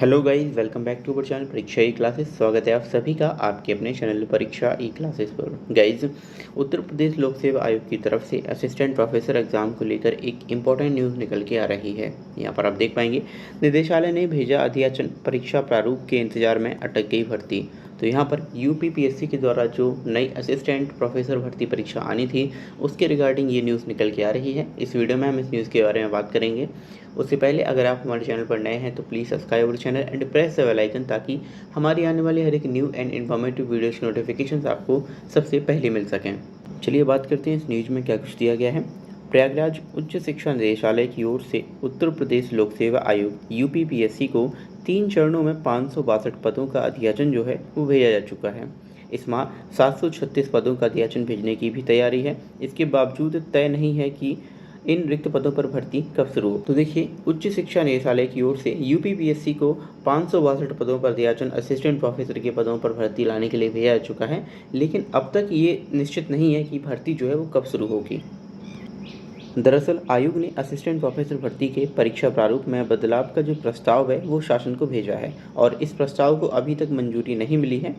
Hello guys, welcome back to our channel Pariksha E classes. स्वागत है आप सभी का आपके अपने चैनल परीक्षा ई क्लासेस पर। गाइस, उत्तर प्रदेश लोक सेवा आयोग की तरफ से असिस्टेंट प्रोफेसर एग्जाम को लेकर एक इम्पॉर्टेंट न्यूज़ निकल के आ रही है। यहाँ पर आप देख पाएंगे, निदेशालय ने भेजा अध्याचन, परीक्षा प्रारूप के इंतजार में अटक गई भर्ती। तो यहाँ पर यूपीपीएससी के द्वारा जो नई असिस्टेंट प्रोफेसर भर्ती परीक्षा आनी थी, उसके रिगार्डिंग ये न्यूज़ निकल के आ रही है। इस वीडियो में हम इस न्यूज़ के बारे में बात करेंगे। उससे पहले अगर आप हमारे चैनल पर नए हैं तो please subscribe our channel and press the bell icon, ताकि हमारी आने वाली हर एक न्यू एंड इन्फॉर्मेटिव वीडियोस की नोटिफिकेशंस आपको सबसे पहले मिल सकें। चलिए बात करते हैं इस न्यूज़ में क्या कुछ दिया गया है। प्रयागराज उच्च शिक्षा निदेशालय की ओर से उत्तर प्रदेश लोक सेवा आयोग यूपीपीएससी को 3 चरणों में 562 पदों का अध्याचन जो है वो भेजा जा चुका है। इस माह 736 पदों का अध्याचन भेजने की भी तैयारी है। इसके बावजूद तय नहीं है कि इन रिक्त पदों पर भर्ती कब शुरू हो। तो देखिए, उच्च शिक्षा निदेशालय की ओर से यूपीपीएससी को 562 पदों पर अध्याचन असिस्टेंट प्रोफेसर के पदों पर भर्ती लाने के लिए भेजा जा चुका है, लेकिन अब तक ये निश्चित नहीं है कि भर्ती जो है वो कब शुरू होगी। दरअसल आयोग ने असिस्टेंट प्रोफेसर भर्ती के परीक्षा प्रारूप में बदलाव का जो प्रस्ताव है वो शासन को भेजा है, और इस प्रस्ताव को अभी तक मंजूरी नहीं मिली है।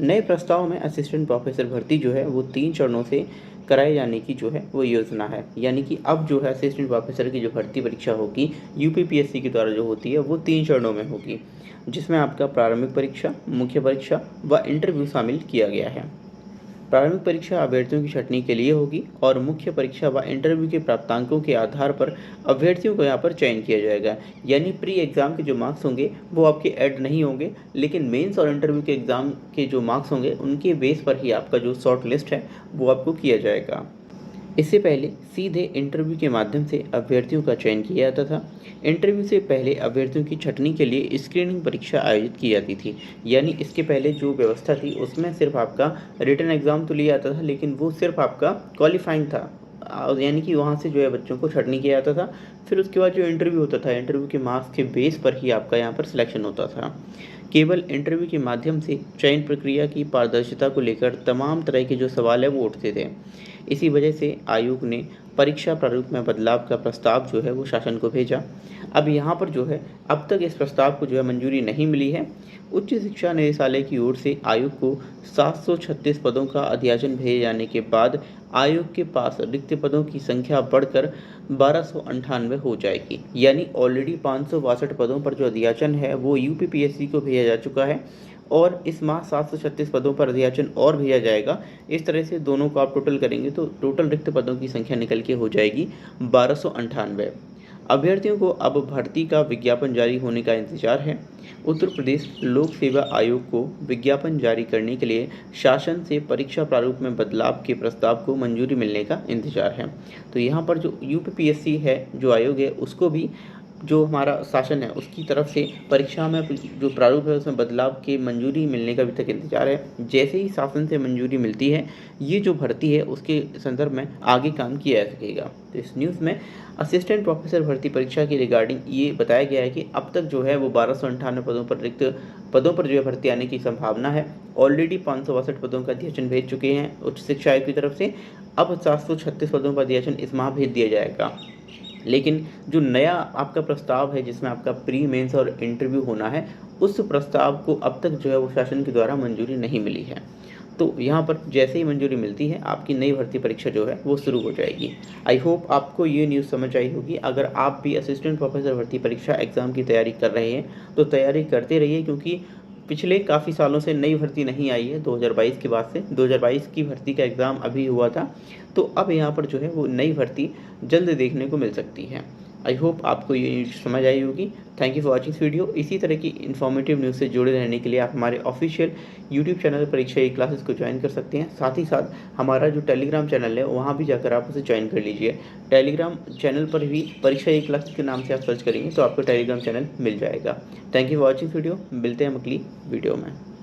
नए प्रस्ताव में असिस्टेंट प्रोफेसर भर्ती जो है वो 3 चरणों से कराए जाने की जो है वो योजना है। यानी कि अब जो है असिस्टेंट प्रोफेसर की जो भर्ती परीक्षा होगी यूपीपीएससी के द्वारा जो होती है वो 3 चरणों में होगी, जिसमें आपका प्रारंभिक परीक्षा, मुख्य परीक्षा व इंटरव्यू शामिल किया गया है। प्रारंभिक परीक्षा अभ्यर्थियों की छंटनी के लिए होगी, और मुख्य परीक्षा व इंटरव्यू के प्राप्तांकों के आधार पर अभ्यर्थियों को यहाँ पर चयन किया जाएगा। यानी प्री एग्ज़ाम के जो मार्क्स होंगे वो आपके ऐड नहीं होंगे, लेकिन मेंस और इंटरव्यू के एग्ज़ाम के जो मार्क्स होंगे उनके बेस पर ही आपका जो शॉर्ट लिस्ट है वो आपको किया जाएगा। इससे पहले सीधे इंटरव्यू के माध्यम से अभ्यर्थियों का चयन किया जाता था। इंटरव्यू से पहले अभ्यर्थियों की छंटनी के लिए स्क्रीनिंग परीक्षा आयोजित की जाती थी। यानी इसके पहले जो व्यवस्था थी उसमें सिर्फ आपका रिटन एग्ज़ाम तो लिया जाता था, लेकिन वो सिर्फ आपका क्वालिफाइंग था। यानी कि वहाँ से जो है बच्चों को छंटनी किया जाता था। फिर उसके बाद जो इंटरव्यू होता था, इंटरव्यू के मार्क्स के बेस पर ही आपका यहाँ पर सिलेक्शन होता था। केवल इंटरव्यू के माध्यम से चयन प्रक्रिया की पारदर्शिता को लेकर तमाम तरह के जो सवाल है वो उठते थे। इसी वजह से आयोग ने परीक्षा प्रारूप में बदलाव का प्रस्ताव जो है वो शासन को भेजा। अब यहाँ पर जो है अब तक इस प्रस्ताव को जो है मंजूरी नहीं मिली है। उच्च शिक्षा निदेशालय की ओर से आयोग को 736 पदों का अध्याचन भेजे जाने के बाद आयोग के पास रिक्त पदों की संख्या बढ़कर 1298 हो जाएगी। यानी ऑलरेडी 562 पदों पर जो अध्याचन है वो यूपीपीएससी को भेजा जा चुका है, और इस माह 736 पदों पर अध्याचन और भेजा जाएगा। इस तरह से दोनों को आप टोटल करेंगे तो टोटल रिक्त पदों की संख्या निकल के हो जाएगी 1298। अभ्यर्थियों को अब भर्ती का विज्ञापन जारी होने का इंतजार है। उत्तर प्रदेश लोक सेवा आयोग को विज्ञापन जारी करने के लिए शासन से परीक्षा प्रारूप में बदलाव के प्रस्ताव को मंजूरी मिलने का इंतजार है। तो यहाँ पर जो यूपीपीएससी है, जो आयोग है, उसको भी जो हमारा शासन है उसकी तरफ से परीक्षा में जो प्रारूप है उसमें बदलाव के मंजूरी मिलने का अभी तक इंतजार है। जैसे ही शासन से मंजूरी मिलती है, ये जो भर्ती है उसके संदर्भ में आगे काम किया जा सकेगा। तो इस न्यूज़ में असिस्टेंट प्रोफेसर भर्ती परीक्षा की रिगार्डिंग ये बताया गया है कि अब तक जो है वो 1298 पदों पर रिक्त पदों पर जो है भर्ती आने की संभावना है। ऑलरेडी 562 पदों का अध्याचन भेज चुके हैं उच्च शिक्षा आयोग की तरफ से। अब 736 पदों का अध्याचन इस माह भेज दिया जाएगा। लेकिन जो नया आपका प्रस्ताव है जिसमें आपका प्री मेंस और इंटरव्यू होना है, उस प्रस्ताव को अब तक जो है वो शासन के द्वारा मंजूरी नहीं मिली है। तो यहाँ पर जैसे ही मंजूरी मिलती है आपकी नई भर्ती परीक्षा जो है वो शुरू हो जाएगी। आई होप आपको ये न्यूज़ समझ आई होगी। अगर आप भी असिस्टेंट प्रोफेसर भर्ती परीक्षा एग्ज़ाम की तैयारी कर रहे हैं तो तैयारी करते रहिए, क्योंकि पिछले काफ़ी सालों से नई भर्ती नहीं आई है। 2022 के बाद से 2022 की भर्ती का एग्ज़ाम अभी हुआ था, तो अब यहाँ पर जो है वो नई भर्ती जल्द देखने को मिल सकती है। आई होप आपको ये न्यूज़ समझ आई होगी। Thank you for watching video. इसी तरह की इन्फॉर्मेटिव न्यूज़ से जुड़े रहने के लिए आप हमारे official YouTube channel Pariksha E classes को ज्वाइन कर सकते हैं। साथ ही साथ हमारा जो टेलीग्राम चैनल है वहाँ भी जाकर आप उसे ज्वाइन कर लीजिए। टेलीग्राम चैनल पर भी परीक्षा ई क्लासेस के नाम से आप सर्च करेंगे तो आपको टेलीग्राम चैनल मिल जाएगा। Thank you for watching video. मिलते हैं अगली वीडियो में।